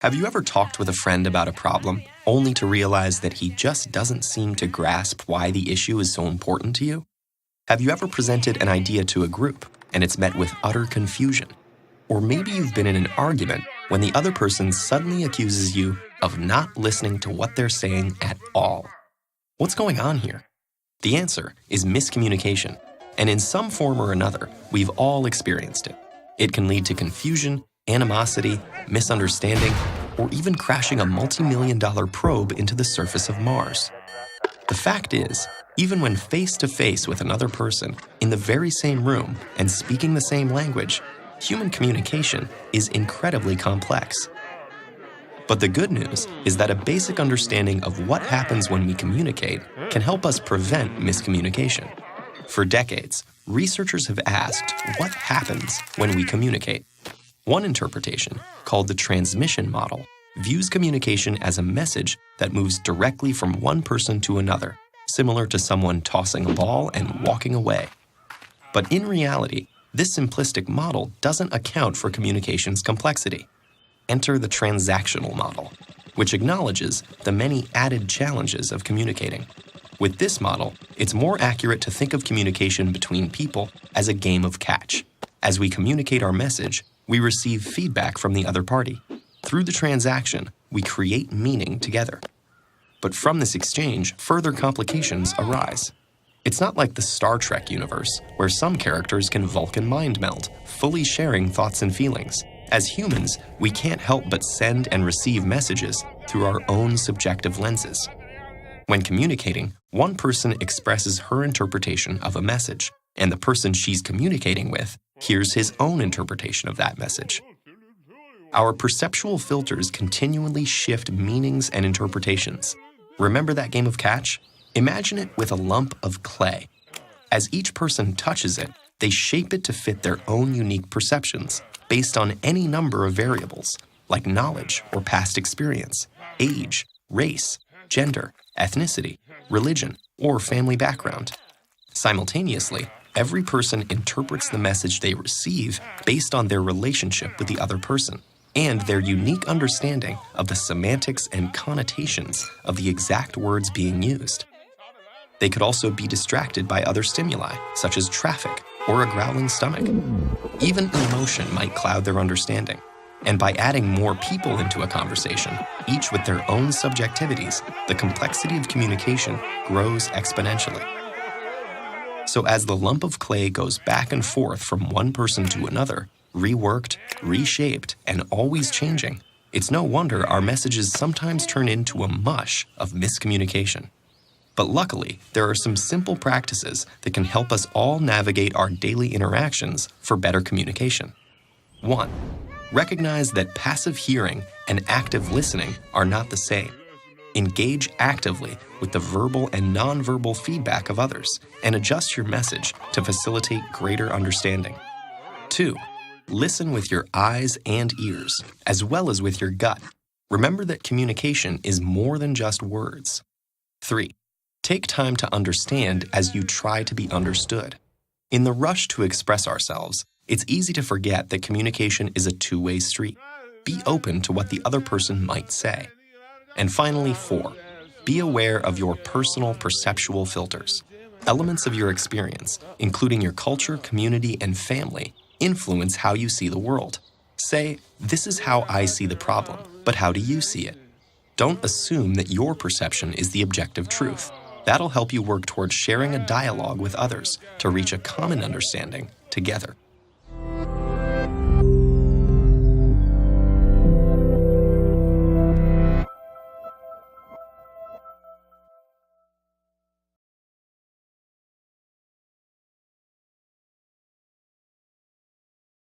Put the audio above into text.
Have you ever talked with a friend about a problem, only to realize that he just doesn't seem to grasp why the issue is so important to you? Have you ever presented an idea to a group, and it's met with utter confusion? Or maybe you've been in an argument when the other person suddenly accuses you of not listening to what they're saying at all. What's going on here? The answer is miscommunication, and in some form or another, we've all experienced it. It can lead to confusion, animosity, misunderstanding, or even crashing a multi-million-dollar probe into the surface of Mars. The fact is, even when face-to-face with another person, in the very same room and speaking the same language, human communication is incredibly complex. But the good news is that a basic understanding of what happens when we communicate can help us prevent miscommunication. For decades, researchers have asked what happens when we communicate. One interpretation, called the transmission model, views communication as a message that moves directly from one person to another, similar to someone tossing a ball and walking away. But in reality, this simplistic model doesn't account for communication's complexity. Enter the transactional model, which acknowledges the many added challenges of communicating. With this model, it's more accurate to think of communication between people as a game of catch. As we communicate our message, we receive feedback from the other party. Through the transaction, we create meaning together. But from this exchange, further complications arise. It's not like the Star Trek universe, where some characters can Vulcan mind meld, fully sharing thoughts and feelings. As humans, we can't help but send and receive messages through our own subjective lenses. When communicating, one person expresses her interpretation of a message, and the person she's communicating with hears his own interpretation of that message. Our perceptual filters continually shift meanings and interpretations. Remember that game of catch? Imagine it with a lump of clay. As each person touches it, they shape it to fit their own unique perceptions based on any number of variables, like knowledge or past experience, age, race, gender, ethnicity, religion, or family background. Simultaneously, every person interprets the message they receive based on their relationship with the other person and their unique understanding of the semantics and connotations of the exact words being used. They could also be distracted by other stimuli, such as traffic or a growling stomach. Even emotion might cloud their understanding. And by adding more people into a conversation, each with their own subjectivities, the complexity of communication grows exponentially. So as the lump of clay goes back and forth from one person to another, reworked, reshaped, and always changing, it's no wonder our messages sometimes turn into a mush of miscommunication. But luckily, there are some simple practices that can help us all navigate our daily interactions for better communication. 1. Recognize that passive hearing and active listening are not the same. Engage actively with the verbal and nonverbal feedback of others and adjust your message to facilitate greater understanding. 2. Listen with your eyes and ears, as well as with your gut. Remember that communication is more than just words. 3. Take time to understand as you try to be understood. In the rush to express ourselves, it's easy to forget that communication is a two-way street. Be open to what the other person might say. And finally, 4. Be aware of your personal perceptual filters. Elements of your experience, including your culture, community, and family, influence how you see the world. Say, "This is how I see the problem, but how do you see it?" Don't assume that your perception is the objective truth. That'll help you work towards sharing a dialogue with others to reach a common understanding together.